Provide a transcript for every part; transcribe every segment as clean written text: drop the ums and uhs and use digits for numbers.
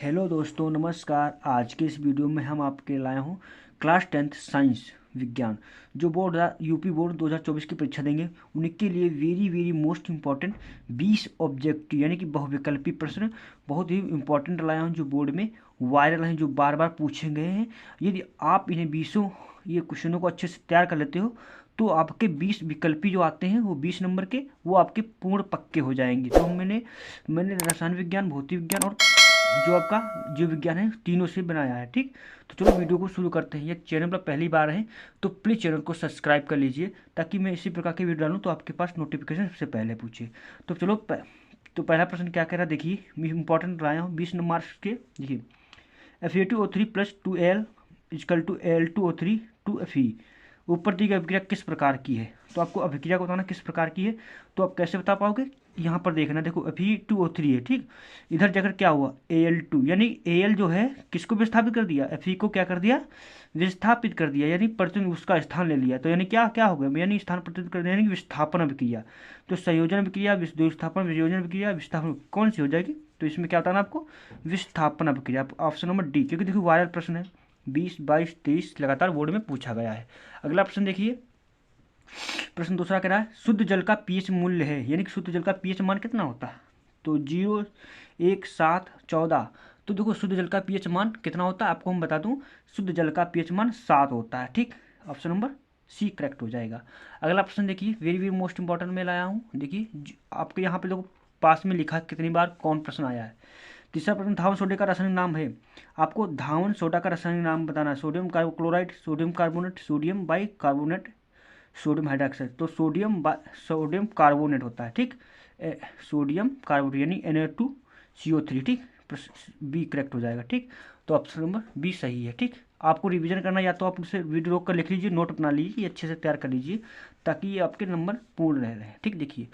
Hello दोस्तों, नमस्कार। आज के इस वीडियो में हम आपके लाए हूँ क्लास 10th साइंस विज्ञान जो बोर्ड यूपी बोर्ड 2024 की परीक्षा देंगे उनके लिए very very most important 20 objective यानी कि बहुविकल्पी प्रश्न बहुत ही इम्पॉर्टेंट लाया हूँ, जो बोर्ड में वायरल हैं, जो बार बार पूछे गए हैं। यदि आप इन्हें 20 ये क्वेश्चनों को अच्छे से तैयार कर लेते हो तो आपके 20 विकल्पी जो आते हैं वो 20 नंबर के वो आपके पूर्ण पक्के हो जाएंगे। तो मैंने रसायन विज्ञान, भौतिक विज्ञान और जो आपका जीव विज्ञान है, तीनों से बनाया है। ठीक, तो चलो वीडियो को शुरू करते हैं। ये चैनल पर पहली बार है तो प्लीज़ चैनल को सब्सक्राइब कर लीजिए ताकि मैं इसी प्रकार के वीडियो डालूँ तो आपके पास नोटिफिकेशन सबसे पहले पूछे। तो चलो तो पहला प्रश्न क्या कह रहा है देखिए, मैं इंपॉर्टेंट लाया हूँ 20 मार्क्स के। देखिए, Fe2O3 plus 2Al is equal to Al2O3 2Fe ऊपर दी गई अभिक्रिया किस प्रकार की है। तो आपको अभिक्रिया को बताना किस प्रकार की है, तो आप कैसे बता पाओगे। यहाँ पर देखना, देखो Fe2O3 है, ठीक। इधर जाकर क्या हुआ Al2, यानी Al जो है किसको विस्थापित कर दिया, Fe को क्या कर दिया, विस्थापित कर दिया, यानी प्रतिनिधि उसका स्थान ले लिया। तो यानी क्या क्या हो गया, यानी स्थान प्रतिनिधित्व कर दिया, यानी विस्थापन अभिक्रिया। तो संयोजन अभिक्रिया, विस्थापन, वियोजन अभिक्रिया, विस्थापन कौन सी हो जाएगी। तो इसमें क्या बताना आपको, विस्थापन अभिक्रिया, ऑप्शन नंबर डी, क्योंकि देखो वायरल प्रश्न है 20, 22, 23 लगातार बोर्ड में पूछा गया है। अगला प्रश्न देखिए, प्रश्न दूसरा कह रहा है शुद्ध जल का पीएच मूल्य है, यानी कि शुद्ध जल का पीएच मान कितना होता है। तो 0, 1, 7, 14। तो देखो शुद्ध जल का पीएच मान कितना होता है, आपको हम बता दूं, शुद्ध जल का पीएच मान 7 होता है। ठीक, ऑप्शन नंबर सी करेक्ट हो जाएगा। अगला प्रश्न देखिए, वेरी वेरी मोस्ट इंपॉर्टेंट में लाया हूँ। देखिए आपके यहाँ पे देखो पास में लिखा कितनी बार कौन प्रश्न आया है। तीसरा प्रश्न, धावन सोडे का रासायनिक नाम है। आपको धावन सोडा का रासायनिक नाम बताना है। Sodium carbochloride, sodium carbonate, sodium bicarbonate, sodium hydroxide. तो सोडियम कार्बोनेट होता है, ठीक। सोडियम कार्बोनेट यानी Na2CO3, ठीक। बी करेक्ट हो जाएगा, ठीक। तो ऑप्शन नंबर बी सही है, ठीक। आपको रिवीजन करना, या तो आप उसे वीडियो रोक कर लिख लीजिए, नोट बना लीजिए, अच्छे से तैयार कर लीजिए ताकि ये आपके नंबर पूर्ण रह रहे हैं। ठीक, देखिए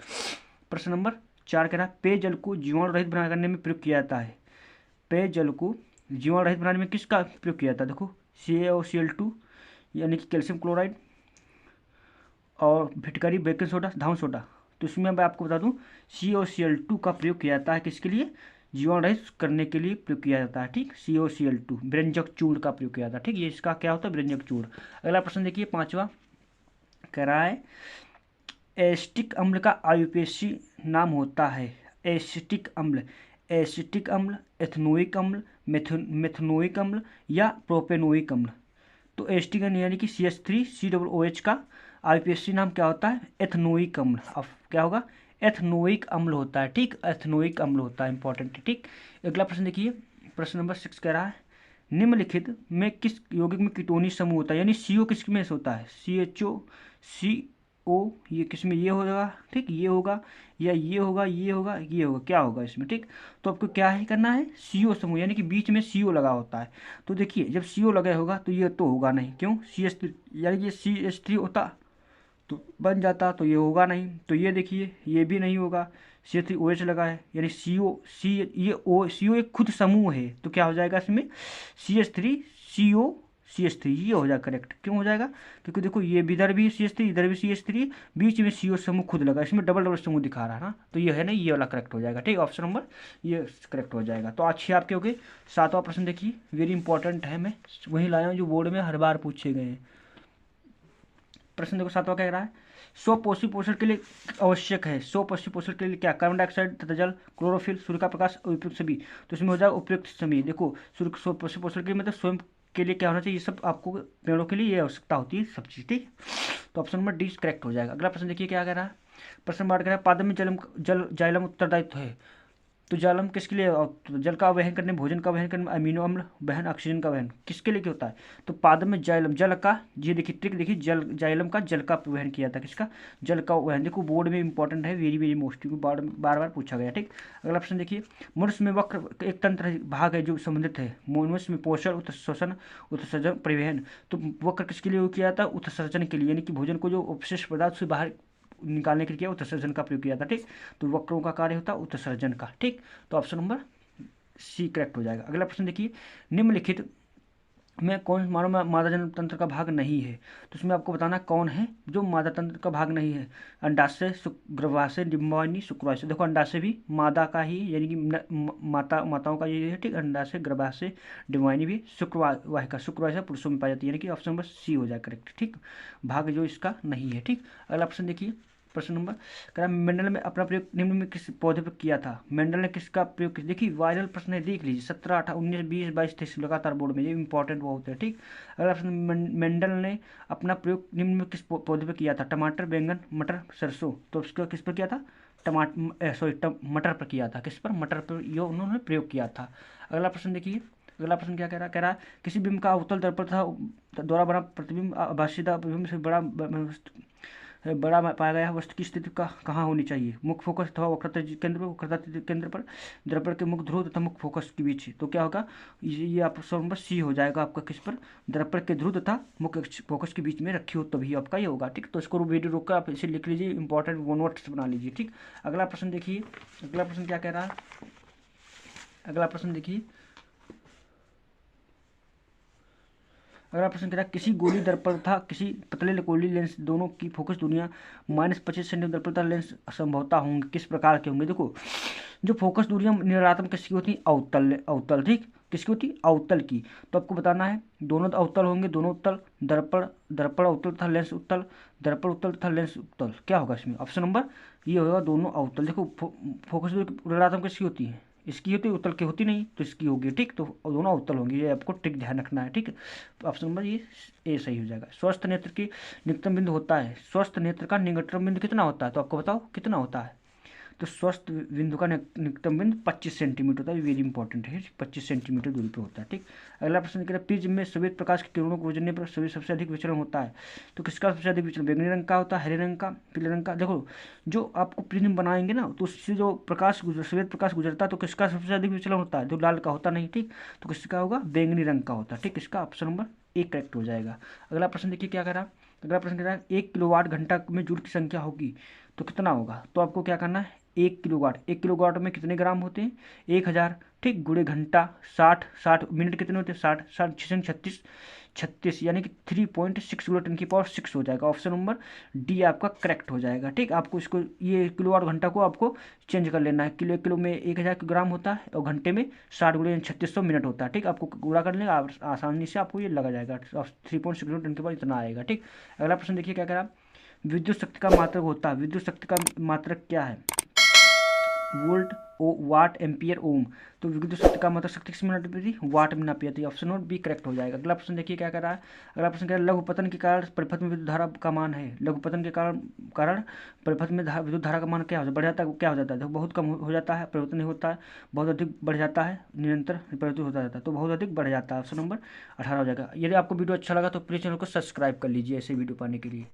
प्रश्न नंबर 4 कह रहा है पेयजल को जीवाणु रहित बना करने में प्रयोग किया जाता है। पेयजल को जीवाणु रहित बनाने में किसका प्रयोग किया जाता है। देखो CaOCl2 यानी कि कैल्शियम क्लोराइड और फिटकरी बेकिंग सोडा, धावन सोडा। तो इसमें मैं आपको बता दूं CaOCl2 का प्रयोग किया जाता है किसके लिए, जीवाणु रहित करने के लिए प्रयोग किया जाता है। ठीक, CaOCl2 व्यंजक चूर्ण का प्रयोग किया जाता है। ठीक, ये इसका क्या होता है, व्यंजक चूर्ण। अगला प्रश्न देखिए, पांचवा कह रहा है एसिटिक अम्ल का आयुपेशी नाम होता है। एसिटिक अम्ल, एसिटिक अम्ल, एथनोइक अम्ल, मेथनोइक अम्ल या प्रोपेनोइक अम्ल। तो एसिटिक यानी कि CH3COOH का आईपीएससी नाम क्या होता है, एथनोइक अम्ल। अब क्या होगा, एथनोइक अम्ल होता है। ठीक, एथनोइक अम्ल होता है, इंपॉर्टेंट। ठीक, अगला प्रश्न देखिए, प्रश्न नंबर 6 कह रहा है निम्नलिखित में किस यौगिक में कीटोनी समूह होता है, यानी CO किस में से होता है, CHO ये किस में, ये होगा, ठीक, ये होगा या ये होगा, ये होगा, ये होगा, क्या होगा इसमें। ठीक, तो आपको क्या है करना है, CO समूह, यानी कि बीच में CO लगा होता है। तो देखिए जब CO लगा होगा तो ये तो होगा नहीं, क्यों, CH3 यानी कि CH3 होता तो बन जाता, तो ये होगा नहीं। तो ये देखिए ये भी नहीं होगा, CH3OH लगा है, यानी CO एक खुद समूह है, तो क्या हो जाएगा इसमें, CH3CO CH3, ये हो जाएगा करेक्ट। क्यों हो जाएगा, क्योंकि देखो ये इधर भी CH3, इधर भी CH3, बीच में CO समूह खुद लगा, इसमें डबल डबल समूह दिखा रहा है ना, तो ये है ना, ये वाला करेक्ट हो जाएगा। ठीक, ऑप्शन नंबर ये करेक्ट हो जाएगा। तो अच्छे आपके हो गए। सातवां प्रश्न देखिए, वेरी इंपॉर्टेंट है, मैं वही लाया हूँ जो बोर्ड में हर बार पूछे गए हैं। प्रश्न देखो सातवां कह रहा है स्वपोषी पोषण के लिए आवश्यक है। स्वपोषी पोषण के लिए क्या, कार्बन डाइऑक्साइड तथा जल, क्लोरोफिल, सूर्य का प्रकाश, उपयुक्त सभी। तो इसमें हो जाएगा उपयुक्त सभी। देखो सूर्य स्वपोषी पोषण के लिए मतलब स्वयं के लिए क्या होना चाहिए, ये सब आपको पेड़ों के लिए ये आवश्यकता होती है सब चीज़। ठीक, तो ऑप्शन नंबर डी करेक्ट हो जाएगा। अगला प्रश्न देखिए क्या कह रहा है, प्रश्न नंबर 8 कह रहा है पादप में जल जाइलम उत्तरदायित्व है। तो जालम किसके लिए, तो जल का वहन करने, भोजन का वहन करने, अमीनो अम्ल वहन, ऑक्सीजन का वहन किसके लिए क्या होता है। तो पादप में जाइलम, जल का, ये देखिए ट्रिक देखिए, जल जाइलम का जल का वहन किया था, किसका, जल का वहन। देखो बोर्ड में इंपॉर्टेंट है, वेरी वेरी मोस्ट, क्योंकि बार बार पूछा गया। ठीक, अगला प्रश्न देखिए, मनुष्य में वक्र एक तंत्र भाग है जो संबंधित है मनुष्य में पोषण, उत्सर्जन, उत्सर्जन, परिवहन। तो वक्र किसके लिए किया था, उत्सर्जन के लिए, यानी कि भोजन को जो अपशिष्ट पदार्थ से बाहर निकालने के लिए किया, उत्सर्जन का प्रयोग किया था। ठीक, तो वक्रों का कार्य होता है उत्सर्जन का। ठीक, तो ऑप्शन नंबर सी करेक्ट हो जाएगा। अगला प्रश्न देखिए, निम्नलिखित में कौन मानो मादा जनन तंत्र का भाग नहीं है, तो उसमें आपको बताना कौन है जो मादा तंत्र का भाग नहीं है। अंडाशय, गर्भाशय, डिंबवाहिनी, शुक्राशय। देखो अंडाशय भी मादा का ही, यानी कि माताओं का ये है, ठीक। अंडाशय, गर्भाशय, डिंबवाहिनी भी शुक्रवाहिका, शुक्रवाहिका पुरुषों में पाई जाती है, यानी कि ऑप्शन नंबर सी हो जाए करेक्ट, ठीक। भाग जो इसका नहीं है, ठीक। अगला ऑप्शन देखिए, प्रश्न नंबर कह रहा मेंडल ने अपना प्रयोग निम्न में किस पौधे पर किया था। मेंडल ने किसका प्रयोग किया, देखिए वायरल प्रश्न है, देख लीजिए 17, 18, 19, 20, 22, 23 लगातार बोर्ड में, ये इंपॉर्टेंट बहुत है, ठीक। अगला प्रश्न, मेंडल ने अपना प्रयोग निम्न में किस पौधे पर किया था। टमाटर, बैंगन, मटर, सरसों। तो उसका किस पर किया था, मटर पर किया था। किस पर, मटर पर ये उन्होंने प्रयोग किया था। अगला प्रश्न देखिए, अगला प्रश्न क्या कह रहा है किसी बिंब का अवतल दर्पण था द्वारा बना प्रतिबिंब आभासीदा प्रतिबिंब से बड़ा पाया गया वस्तु की स्थिति का कहाँ होनी चाहिए। मुख्य फोकस अथवा वक्रता केंद्र पर, वक्रता केंद्र पर, दर्पण के मुख्य ध्रुव तथा मुख्य फोकस के बीच। तो क्या होगा, ये ऑप्शन नंबर सी हो जाएगा आपका। किस पर, दर्पण के ध्रुव तथा मुख्य फोकस के बीच में रखी हो तभी आपका ये होगा, ठीक। तो इसको वीडियो रोक कर आप इसे लिख लीजिए, इंपॉर्टेंट नोट्स बना लीजिए, ठीक। अगला प्रश्न देखिए, अगला प्रश्न क्या कह रहा है, अगला प्रश्न देखिए, अगला प्रश्न कह रहा है किसी गोली दर्पण तथा किसी पतले लकोली लेंस दोनों की फोकस दूरियां -25 सेंटीमीटर दर्पण तथा लेंस संभवतः होंगे, किस प्रकार के होंगे। देखो जो फोकस दूरियां निरात्मक किसकी होती हैं, अवतल, अवतल, ठीक। किसकी होती है, अवतल की। तो आपको बताना है दोनों अवतल होंगे, दोनों उत्तल, दर्पण, दर्पण अवतल तथा लेंस उत्तल, दर्पण उत्तल तथा लेंस उत्तल। क्या होगा इसमें, ऑप्शन नंबर ये होगा, दोनों अवतल। देखो फोकस दूरी निरात्मक किसकी होती है, इसकी होती है, उत्तल की होती नहीं, तो इसकी होगी, ठीक। तो दोनों अवतल होंगे, ये आपको टिक ध्यान रखना है, ठीक। तो ऑप्शन नंबर ये ए सही हो जाएगा। स्वस्थ नेत्र की निकटतम बिंदु होता है, स्वस्थ नेत्र का निकटतम बिंदु कितना होता है, तो आपको बताओ कितना होता है। तो स्वस्थ बिंदु का निकटतम बिंदु 25 सेंटीमीटर होता है, वेरी इंपॉर्टेंट है, 25 सेंटीमीटर दूरी पर होता है, ठीक। अगला प्रश्न कह रहा है प्रिज्म में श्वेत प्रकाश की किरणों को गुजरने पर सबसे अधिक विचलन होता है। तो किसका सबसे अधिक विचलन, बैंगनी रंग का होता है, हरे रंग का, पीले रंग का। देखो जो आपको प्रिज्म बनाएंगे ना, तो उससे जो श्वेत प्रकाश गुजरता है, तो किसका सबसे अधिक विचलन होता है, जो लाल का होता नहीं, ठीक। तो किसका होगा, बैंगनी रंग का होता है, ठीक। इसका ऑप्शन नंबर ए करेक्ट हो जाएगा। अगला प्रश्न देखिए क्या कह रहा है, अगला प्रश्न कह रहा है 1 किलोवाट घंटा में जूल की संख्या होगी तो कितना होगा। तो आपको क्या करना है, 1 किलोवाट, 1 किलोवाट में कितने ग्राम होते हैं, 1000, ठीक। गुणे घंटा 60, 60 मिनट कितने होते हैं, 60, 60, 36, 36, यानी कि 3.6 गुणे 10⁶ हो जाएगा। ऑप्शन नंबर डी आपका करेक्ट हो जाएगा, ठीक। आपको इसको ये किलोवाट घंटा को आपको चेंज कर लेना है, किलो, 1 किलो में 1000 ग्राम होता है और घंटे में 60 गुणे 3600 मिनट होता है, ठीक। आपको गुणा कर लेगा आसानी से, आपको ये लगा जाएगा, 3.6 गुणे 10⁻, इतना आएगा, ठीक। अगला प्रश्न देखिए क्या कह रहा, विद्युत शक्ति का मात्रक होता है, विद्युत शक्ति का मात्रक क्या है, वोल्ट, वाट, एम्पियर, ओम। तो विद्युत शक्ति का मतलब शक्ति किसमें नापी जाती है, वाट में नापी जाती है। ऑप्शन नंबर बी करेक्ट हो जाएगा। अगला प्रश्न देखिए क्या कर रहा है, अगला प्रश्न कह रहा है लघुपतन के कारण परिपथ में विद्युत धारा का मान है, लघुपतन के कारण परिपथ में विद्युत धारा का मान क्या हो जाता है, बढ़ जाता है, क्या हो जाता है, देखो बहुत कम हो जाता है, परिवर्तन नहीं होता है, बहुत अधिक बढ़ जाता है, निरंतर परिवर्तन होता जाता है, तो बहुत अधिक बढ़ जाता है। ऑप्शन नंबर 18 हो जाएगा। यदि आपको वीडियो अच्छा लगा तो प्लीज़ चैनल को सब्सक्राइब कर लीजिए ऐसे वीडियो पाने के लिए।